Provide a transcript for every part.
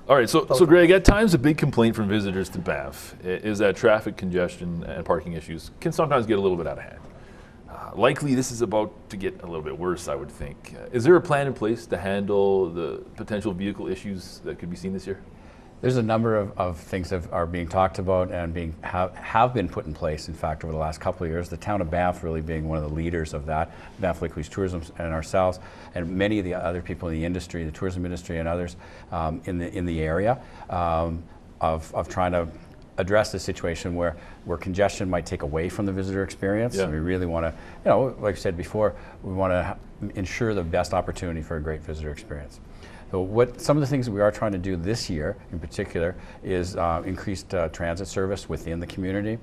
All right, so Greg, at times a big complaint from visitors to Banff is that traffic congestion and parking issues can sometimes get a little bit out of hand. Likely this is about to get a little bit worse, I would think. Is there a plan in place to handle the potential vehicle issues that could be seen this year? There's a number of things that are being talked about and have been put in place, in fact, over the last couple of years. The town of Banff really being one of the leaders of that, Banff Lake Louise Tourism and ourselves, and many of the other people in the industry, the tourism industry and others in the area, of trying to address the situation where congestion might take away from the visitor experience. Yeah. And we really want to, like I said before, we want to ensure the best opportunity for a great visitor experience. So some of the things that we are trying to do this year in particular is increased transit service within the community.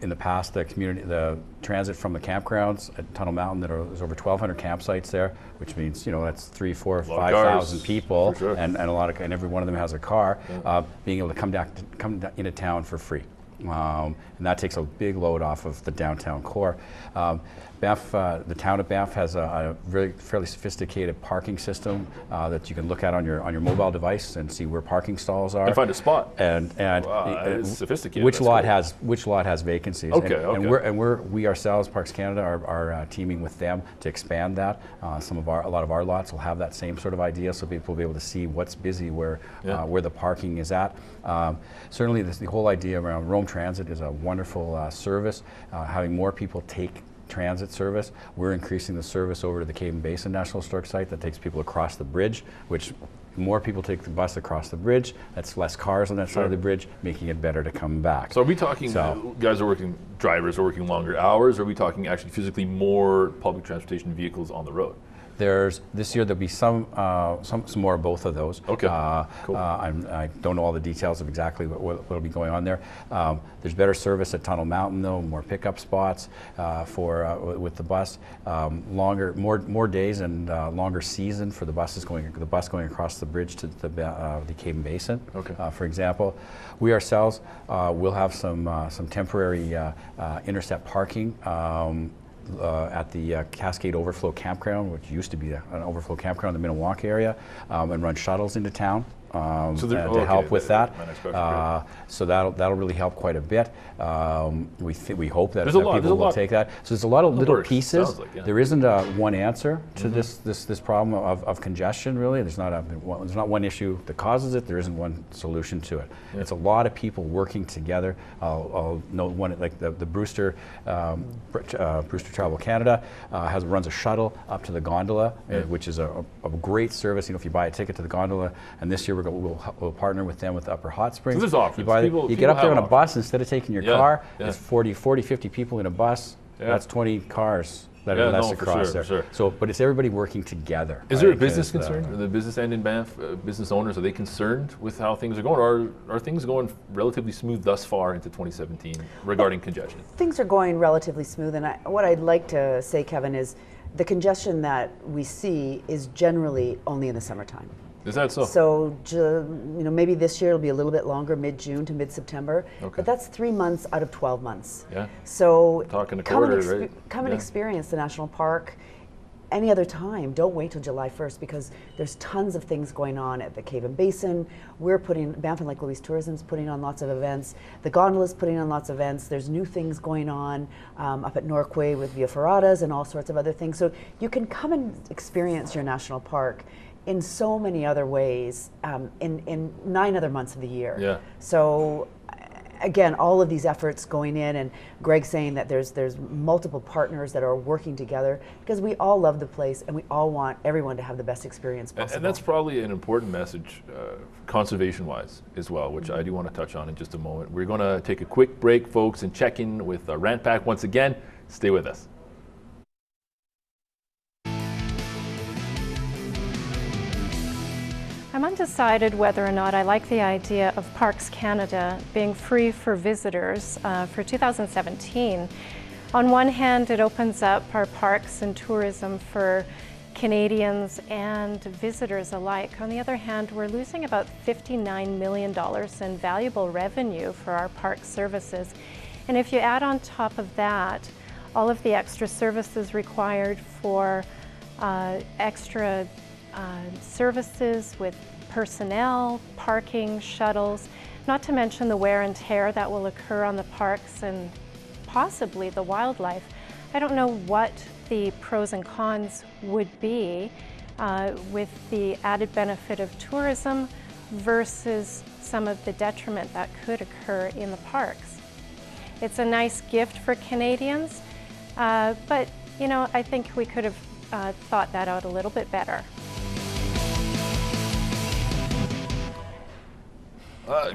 In the past, the transit from the campgrounds at Tunnel Mountain, there's over 1,200 campsites there, which means that's 3,000, 4,000, 5,000 people, sure. and every one of them has a car. Yeah. Being able to come into town for free. And that takes a big load off of the downtown core. The town of Banff has a fairly sophisticated parking system that you can look at on your mobile device and see where parking stalls are. And find a spot. And wow, it's sophisticated. Which lot has vacancies. Okay, and we ourselves, Parks Canada, are teaming with them to expand that. A lot of our lots will have that same sort of idea, so people will be able to see what's busy, where the parking is at. Certainly, the whole idea around Rome Transit is a wonderful service. Having more people take transit service. We're increasing the service over to the Cave and Basin National Historic Site that takes people across the bridge, which more people take the bus across the bridge. That's less cars on that side of the bridge, making it better to come back. So are we talking drivers are working longer hours, or are we talking actually physically more public transportation vehicles on the road? This year there'll be some more of both of those. Okay, cool. I don't know all the details of exactly what will be going on there. There's better service at Tunnel Mountain though, more pickup spots with the bus, more days and longer season for the bus going across the bridge to the Cave and Basin. Okay. For example, we ourselves will have some temporary intercept parking. At the Cascade Overflow Campground, which used to be an overflow campground in the Minnewaca area, and run shuttles into town to help with that. So that'll really help quite a bit. We hope that people will take that. So there's a lot of little pieces. Like, yeah. There isn't one answer to this problem of congestion. Really, there's not one issue that causes it. There isn't one solution to it. Yeah. It's a lot of people working together. I'll note one like the Brewster Travel Canada runs a shuttle up to the gondola, which is a great service. If you buy a ticket to the gondola, and this year we'll partner with them with Upper Hot Springs. So there's offers. You get up there on a bus instead of taking your car. There's 40, 50 people in a bus. Yeah. That's 20 cars that are less across there. Sure. So, but it's everybody working together. Is there a business concern? Are the business end in Banff, business owners, are they concerned with how things are going? Or are things going relatively smooth thus far into 2017 regarding congestion? Things are going relatively smooth, and what I'd like to say, Kevin, is the congestion that we see is generally only in the summertime. Is that so? So, maybe this year it'll be a little bit longer, mid-June to mid-September. Okay. But that's 3 months out of 12 months. Yeah. So talking a quarter, right? Come and experience the national park any other time. Don't wait till July 1st because there's tons of things going on at the Cave and Basin. Banff Lake Louise Tourism is putting on lots of events. The gondola's putting on lots of events. There's new things going on up at Norquay with Via Ferratas and all sorts of other things. So you can come and experience your national park in so many other ways in 9 other months of the year. Yeah. So again, all of these efforts going in, and Greg saying that there's multiple partners that are working together because we all love the place and we all want everyone to have the best experience possible. And that's probably an important message conservation-wise as well, which I do want to touch on in just a moment. We're going to take a quick break, folks, and check in with Rant Pack once again. Stay with us. I'm undecided whether or not I like the idea of Parks Canada being free for visitors for 2017. On one hand, it opens up our parks and tourism for Canadians and visitors alike. On the other hand, we're losing about $59 million in valuable revenue for our park services. And if you add on top of that all of the extra services required for extra services with personnel, parking, shuttles, not to mention the wear and tear that will occur on the parks and possibly the wildlife. I don't know what the pros and cons would be with the added benefit of tourism versus some of the detriment that could occur in the parks. It's a nice gift for Canadians, but you know, I think we could have thought that out a little bit better.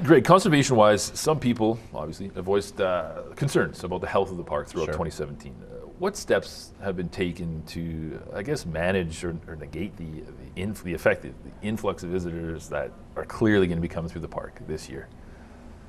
Greg, conservation-wise, some people obviously have voiced concerns about the health of the park throughout 2017. What steps have been taken to, I guess, manage or negate the influx of visitors that are clearly going to be coming through the park this year?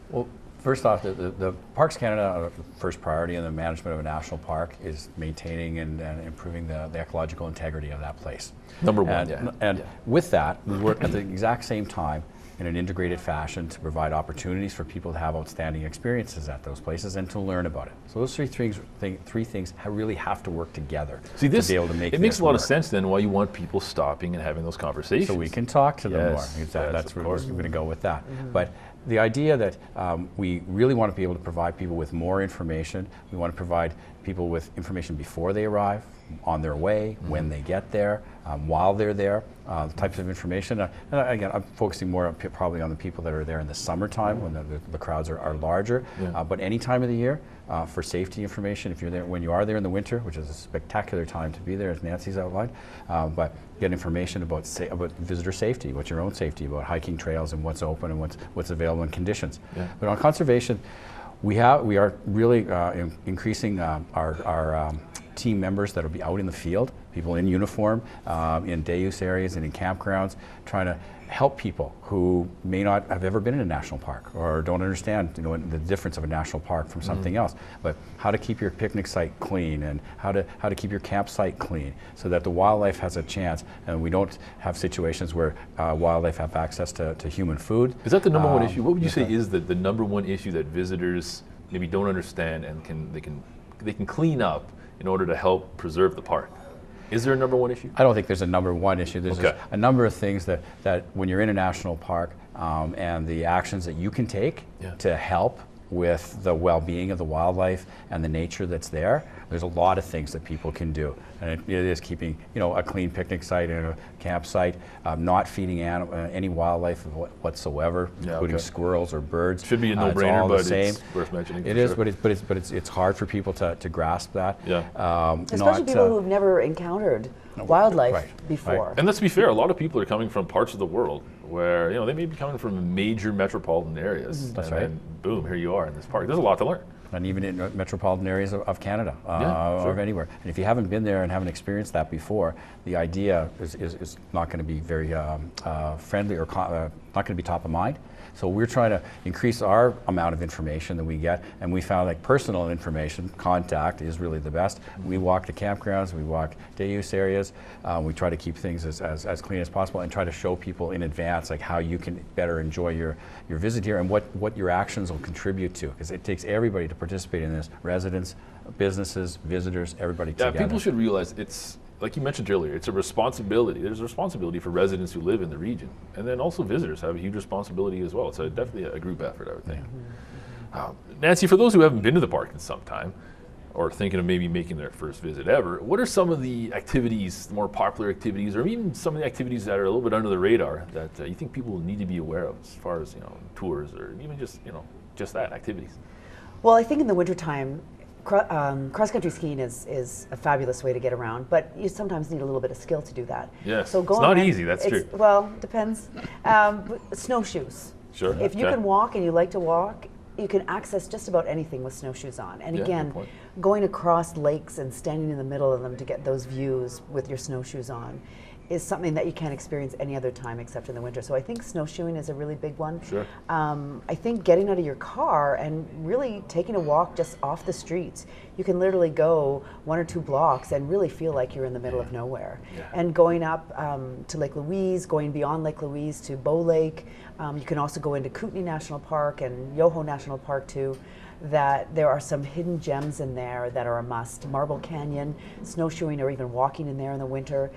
Well, first off, the Parks Canada first priority in the management of a national park is maintaining and improving the ecological integrity of that place. Number one, and with that, we work at the exact same time in an integrated fashion to provide opportunities for people to have outstanding experiences at those places and to learn about it. So those three things really have to work together to be able to make it makes a lot of sense then why you want people stopping and having those conversations. So we can talk to them more. That's where we're going to go with that. But the idea that we really want to be able to provide people with more information. We want to provide people with information before they arrive, on their way, when they get there, while they're there, the types of information. And again, I'm focusing more probably on the people that are there in the summertime when the crowds are larger. But any time of the year, for safety information, if you're there, when you are there in the winter, which is a spectacular time to be there, as Nancy's outlined, but get information about visitor safety, what's your own safety, about hiking trails and what's open and what's available in conditions. But on conservation, we are really increasing our team members that will be out in the field, people in uniform, in day use areas and in campgrounds, trying to help people who may not have ever been in a national park or don't understand, you know, the difference of a national park from something else. But how to keep your picnic site clean and how to keep your campsite clean so that the wildlife has a chance and we don't have situations where wildlife have access to human food. Is that the number one issue? What would you say is the number one issue that visitors maybe don't understand and they can clean up in order to help preserve the park? Is there a number one issue? I don't think there's a number one issue. There's a number of things that when you're in a national park and the actions that you can take to help with the well-being of the wildlife and the nature that's there, there's a lot of things that people can do. And it is keeping, you know, a clean picnic site and a campsite, not feeding any wildlife whatsoever, including squirrels or birds. Should be a no-brainer, but it's worth mentioning. It is, but it's hard for people to grasp that. Especially people who've never encountered wildlife before. Right. And let's be fair, a lot of people are coming from parts of the world where, you know, they may be coming from major metropolitan areas. That's right. And boom, here you are in this park. There's a lot to learn. And even in metropolitan areas of Canada, or of anywhere. And if you haven't been there and haven't experienced that before, the idea is not going to be very friendly or not going to be top of mind. So we're trying to increase our amount of information that we get, and we found like personal information, contact is really the best. We walk the campgrounds, we walk day use areas, we try to keep things as clean as possible and try to show people in advance like how you can better enjoy your visit here and what your actions will contribute to, because it takes everybody to participate in this, residents, businesses, visitors, everybody together. People should realize it's, like you mentioned earlier, it's a responsibility. There's a responsibility for residents who live in the region. And then also visitors have a huge responsibility as well. It's definitely a group effort, I would think. Nancy, for those who haven't been to the park in some time, or thinking of maybe making their first visit ever, what are some of the activities, the more popular activities, or even some of the activities that are a little bit under the radar that you think people need to be aware of as far as, you know, tours or even just, you know, just that, activities? Well, I think in the wintertime, cross-country skiing is a fabulous way to get around, but you sometimes need a little bit of skill to do that. Yes, so it's not easy, that's true. Well, depends. Snowshoes. Sure. If you can walk and you like to walk, you can access just about anything with snowshoes on. And again, going across lakes and standing in the middle of them to get those views with your snowshoes on is something that you can't experience any other time except in the winter. So I think snowshoeing is a really big one. Sure. I think getting out of your car and really taking a walk just off the streets. You can literally go 1 or 2 blocks and really feel like you're in the middle of nowhere. And going up to Lake Louise, going beyond Lake Louise to Bow Lake. You can also go into Kootenay National Park and Yoho National Park too. that there are some hidden gems in there that are a must. Marble Canyon, snowshoeing or even walking in there in the winter.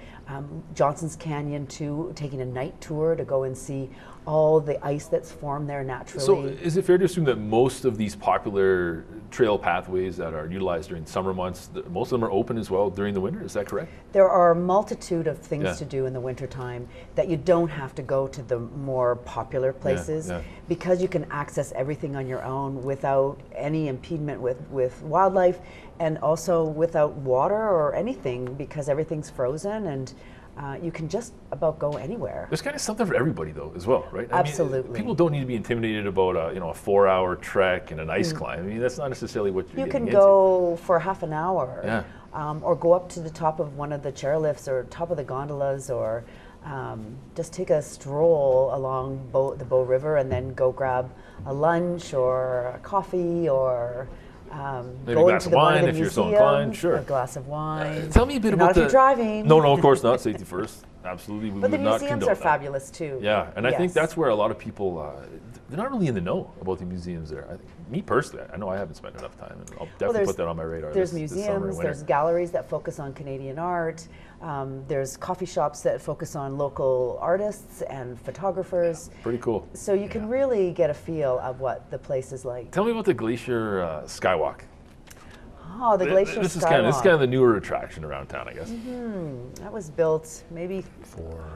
Johnson's Canyon too, taking a night tour to go and see all the ice that's formed there naturally. So is it fair to assume that most of these popular trail pathways that are utilized during summer months, most of them are open as well during the winter? Is that correct? There are a multitude of things Yeah. to do in the wintertime that you don't have to go to the more popular places yeah. because you can access everything on your own without any impediment with wildlife and also without water or anything because everything's frozen and you can just about go anywhere. There's kind of something for everybody though as well, right? Absolutely. People don't need to be intimidated about a 4-hour trek and an ice climb. I mean, that's not necessarily what you're You getting can into. go for half an hour, Yeah. or go up to the top of one of the chairlifts or top of the gondolas, or just take a stroll along the Bow River and then go grab a lunch or a coffee or Maybe go a glass into of one wine of the if you're so museums, inclined, sure. a glass of wine. Tell me a bit about Not if you're driving. No, of course not. Safety first. Absolutely, we But the would not museums condone are that. fabulous too. Yeah, and I think Yes. that's where a lot of people, they're not really in the know about the museums there. Me personally, I know I haven't spent enough time, and I'll definitely there's- put that on my radar There's this summer and museums, winter. there's galleries that focus on Canadian art, there's coffee shops that focus on local artists and photographers. Pretty cool. So you can really get a feel of what the place is like. Tell me about the Glacier Skywalk. Oh, the Glacier This is Skywalk. kind of the newer attraction around town, I guess. That was built maybe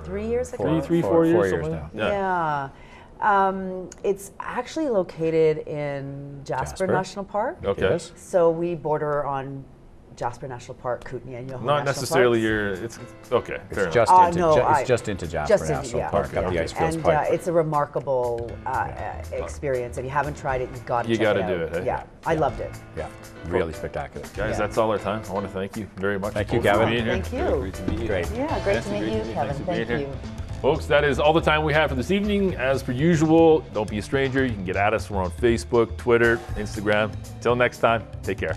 3 years ago. Four years, 4 years something now. like that. Yeah. It's actually located in Jasper Jasper. National Park. Okay. Yes. So we border on Jasper National Park, Kootenay, and Yoho Not National necessarily Parks. it's okay. Fair It's enough. just into no, it's just into Jasper just into- National yeah. Park, up Okay. the Icefields And Pike. it's a remarkable experience. If you haven't tried it, you've got to You check gotta it out. do it, eh? Yeah, I loved it. Yeah, really spectacular. Guys, Yeah. that's all our time. I want to thank you very much. Thank you, both for Gavin. being here. Thank you. Great to meet you. Great. Yeah, great Yes, to meet great you, to meet you. Kevin. Thanks for being Thank here. you. Folks, that is all the time we have for this evening. As per usual, don't be a stranger. You can get at us. We're on Facebook, Twitter, Instagram. Till next time, take care.